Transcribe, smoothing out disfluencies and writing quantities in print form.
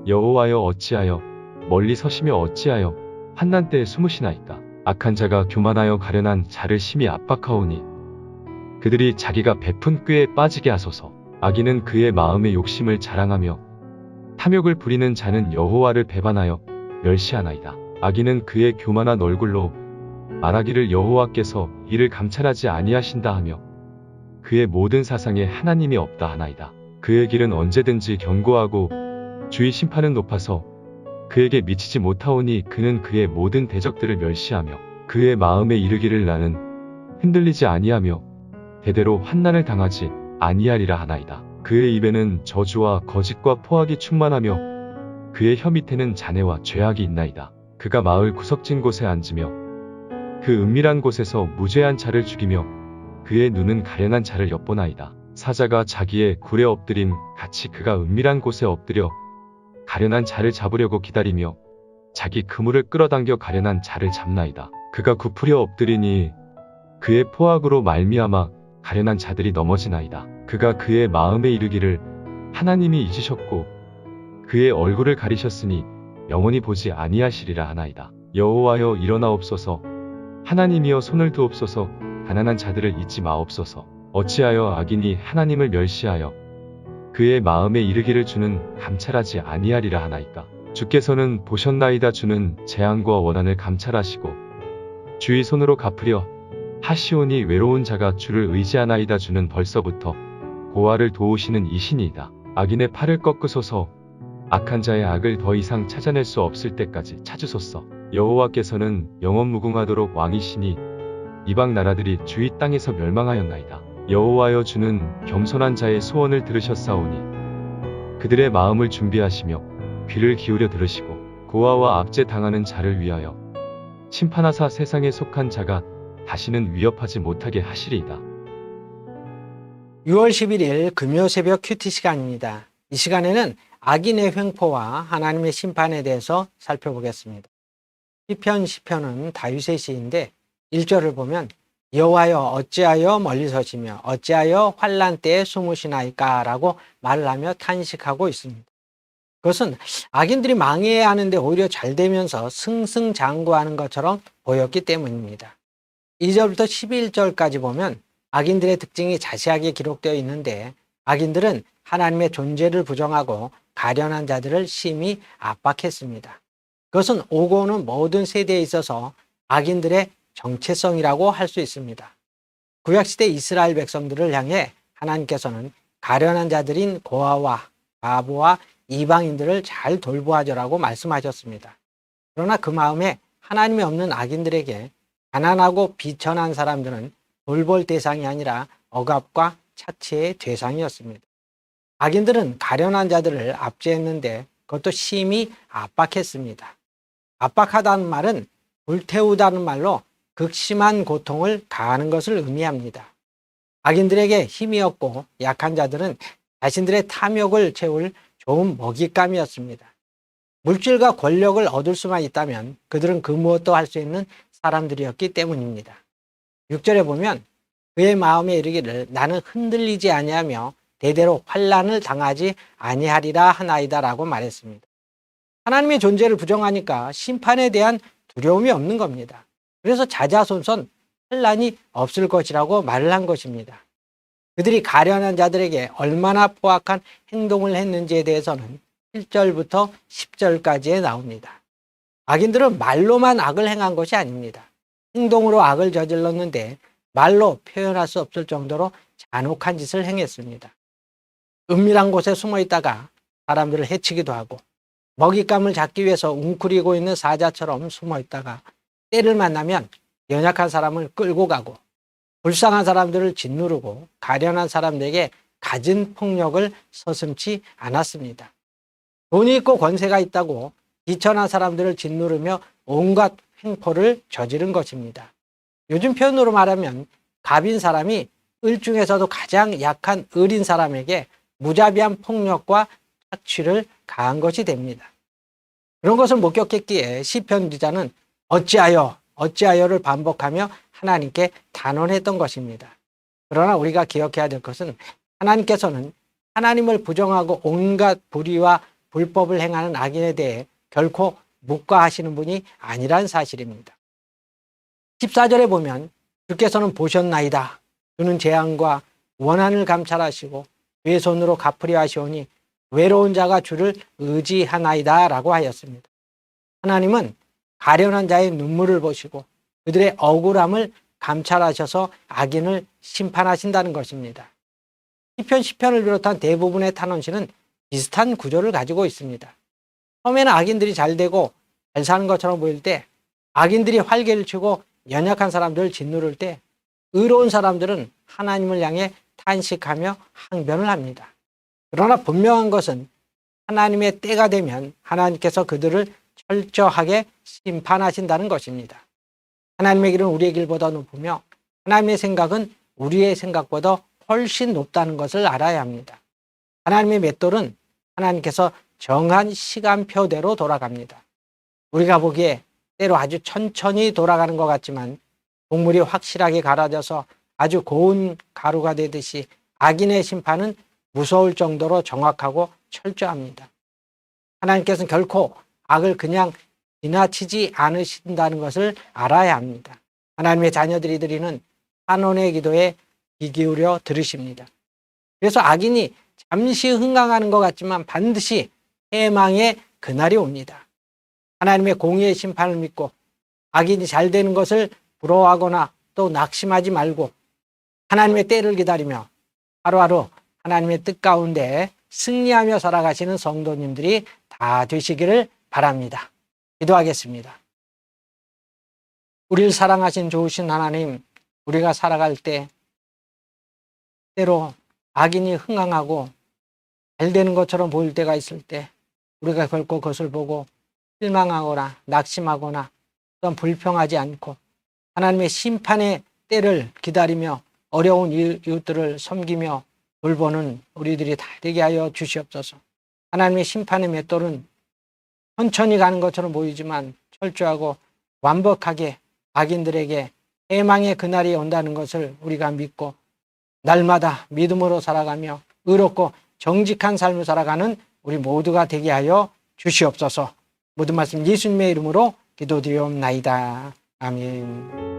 여호와여 어찌하여 멀리 서시며 어찌하여 환난 때에 숨으시나이까. 악한 자가 교만하여 가련한 자를 심히 압박하오니 그들이 자기가 베푼 꾀에 빠지게 하소서. 악인은 그의 마음의 욕심을 자랑하며 탐욕을 부리는 자는 여호와를 배반하여 멸시하나이다. 악인은 그의 교만한 얼굴로 말하기를 여호와께서 이를 감찰하지 아니하신다 하며 그의 모든 사상에 하나님이 없다 하나이다. 그의 길은 언제든지 견고하고 주의 심판은 높아서 그에게 미치지 못하오니 그는 그의 모든 대적들을 멸시하며 그의 마음에 이르기를 나는 흔들리지 아니하며 대대로 환난을 당하지 아니하리라 하나이다. 그의 입에는 저주와 거짓과 포악이 충만하며 그의 혀 밑에는 잔해와 죄악이 있나이다. 그가 마을 구석진 곳에 앉으며 그 은밀한 곳에서 무죄한 자를 죽이며 그의 눈은 가련한 자를 엿보나이다. 사자가 자기의 굴에 엎드림 같이 그가 은밀한 곳에 엎드려 가련한 자를 잡으려고 기다리며 자기 그물을 끌어당겨 가련한 자를 잡나이다. 그가 굽으려 엎드리니 그의 포악으로 말미암아 가련한 자들이 넘어지나이다. 그가 그의 마음에 이르기를 하나님이 잊으셨고 그의 얼굴을 가리셨으니 영원히 보지 아니하시리라 하나이다. 여호와여 일어나옵소서. 하나님이여 손을 두옵소서. 가난한 자들을 잊지 마옵소서. 어찌하여 악인이 하나님을 멸시하여 그의 마음에 이르기를 주는 감찰하지 아니하리라 하나이까. 주께서는 보셨나이다. 주는 재앙과 원한을 감찰하시고 주의 손으로 갚으려 하시오니 외로운 자가 주를 의지하나이다. 주는 벌써부터 고아를 도우시는 이신이이다. 악인의 팔을 꺾으소서. 악한 자의 악을 더 이상 찾아낼 수 없을 때까지 찾으소서. 여호와께서는 영원 무궁하도록 왕이시니 이방 나라들이 주의 땅에서 멸망하였나이다. 여호와여 주는 겸손한 자의 소원을 들으셨사오니 그들의 마음을 준비하시며 귀를 기울여 들으시고 고아와 압제 당하는 자를 위하여 심판하사 세상에 속한 자가 다시는 위협하지 못하게 하시리이다. 6월 11일 금요 새벽 큐티 시간입니다. 이 시간에는 악인의 횡포와 하나님의 심판에 대해서 살펴보겠습니다. 시편은 다윗의 시인데 1절을 보면 여호와여 어찌하여 멀리 서시며 어찌하여 환난 때에 숨으시나이까 라고 말을 하며 탄식하고 있습니다. 그것은 악인들이 망해야 하는데 오히려 잘 되면서 승승장구하는 것처럼 보였기 때문입니다. 2절부터 11절까지 보면 악인들의 특징이 자세하게 기록되어 있는데 악인들은 하나님의 존재를 부정하고 가련한 자들을 심히 압박했습니다. 그것은 오고 오는 모든 세대에 있어서 악인들의 정체성이라고 할 수 있습니다. 구약시대 이스라엘 백성들을 향해 하나님께서는 가련한 자들인 고아와 바보와 이방인들을 잘 돌보아줘라고 말씀하셨습니다. 그러나 그 마음에 하나님이 없는 악인들에게 가난하고 비천한 사람들은 돌볼 대상이 아니라 억압과 차치의 대상이었습니다. 악인들은 가련한 자들을 압제했는데 그것도 심히 압박했습니다. 압박하다는 말은 불태우다는 말로 극심한 고통을 가하는 것을 의미합니다. 악인들에게 힘이 없고 약한 자들은 자신들의 탐욕을 채울 좋은 먹잇감이었습니다. 물질과 권력을 얻을 수만 있다면 그들은 그 무엇도 할 수 있는 사람들이었기 때문입니다. 6절에 보면 그의 마음에 이르기를 나는 흔들리지 아니하며 대대로 환난을 당하지 아니하리라 하나이다 라고 말했습니다. 하나님의 존재를 부정하니까 심판에 대한 두려움이 없는 겁니다. 그래서 자자손손 환난이 없을 것이라고 말을 한 것입니다. 그들이 가련한 자들에게 얼마나 포악한 행동을 했는지에 대해서는 1절부터 10절까지에 나옵니다. 악인들은 말로만 악을 행한 것이 아닙니다. 행동으로 악을 저질렀는데 말로 표현할 수 없을 정도로 잔혹한 짓을 행했습니다. 은밀한 곳에 숨어 있다가 사람들을 해치기도 하고 먹잇감을 잡기 위해서 웅크리고 있는 사자처럼 숨어 있다가 때를 만나면 연약한 사람을 끌고 가고 불쌍한 사람들을 짓누르고 가련한 사람들에게 갖은 폭력을 서슴지 않았습니다. 돈이 있고 권세가 있다고 비천한 사람들을 짓누르며 온갖 횡포를 저지른 것입니다. 요즘 표현으로 말하면 갑인 사람이 을 중에서도 가장 약한 을인 사람에게 무자비한 폭력과 착취를 가한 것이 됩니다. 그런 것을 목격했기에 시편 기자는 어찌하여를 반복하며 하나님께 단언했던 것입니다. 그러나 우리가 기억해야 될 것은 하나님께서는 하나님을 부정하고 온갖 불의와 불법을 행하는 악인에 대해 결코 묵과하시는 분이 아니란 사실입니다. 14절에 보면 주께서는 보셨나이다. 주는 재앙과 원한을 감찰하시고 왼손으로 갚으려 하시오니 외로운 자가 주를 의지하나이다 라고 하였습니다. 하나님은 가련한 자의 눈물을 보시고 그들의 억울함을 감찰하셔서 악인을 심판하신다는 것입니다. 시편 10편을 비롯한 대부분의 탄원시는 비슷한 구조를 가지고 있습니다. 처음에는 악인들이 잘 되고 잘 사는 것처럼 보일 때, 악인들이 활개를 치고 연약한 사람들을 짓누를 때 의로운 사람들은 하나님을 향해 탄식하며 항변을 합니다. 그러나 분명한 것은 하나님의 때가 되면 하나님께서 그들을 철저하게 심판하신다는 것입니다. 하나님의 길은 우리의 길보다 높으며 하나님의 생각은 우리의 생각보다 훨씬 높다는 것을 알아야 합니다. 하나님의 맷돌은 하나님께서 정한 시간표대로 돌아갑니다. 우리가 보기에 때로 아주 천천히 돌아가는 것 같지만 곡물이 확실하게 갈아져서 아주 고운 가루가 되듯이 악인의 심판은 무서울 정도로 정확하고 철저합니다. 하나님께서는 결코 악을 그냥 지나치지 않으신다는 것을 알아야 합니다. 하나님의 자녀들이 드리는 환원의 기도에 귀 기울여 들으십니다. 그래서 악인이 잠시 흥황하는 것 같지만 반드시 해망의 그날이 옵니다. 하나님의 공의의 심판을 믿고 악인이 잘 되는 것을 부러워하거나 또 낙심하지 말고 하나님의 때를 기다리며 하루하루 하나님의 뜻 가운데 승리하며 살아가시는 성도님들이 다 되시기를 바랍니다. 기도하겠습니다. 우리를 사랑하신 좋으신 하나님, 우리가 살아갈 때 때로 악인이 흥황하고 잘 되는 것처럼 보일 때가 있을 때 우리가 결코 그것을 보고 실망하거나 낙심하거나 또한 불평하지 않고 하나님의 심판의 때를 기다리며 어려운 이웃들을 섬기며 돌보는 우리들이 다 되게 하여 주시옵소서. 하나님의 심판의 맷돌은 천천히 가는 것처럼 보이지만 철저하고 완벽하게 악인들에게 해망의 그날이 온다는 것을 우리가 믿고 날마다 믿음으로 살아가며 의롭고 정직한 삶을 살아가는 우리 모두가 되게 하여 주시옵소서. 모든 말씀 예수님의 이름으로 기도드리옵나이다. 아멘.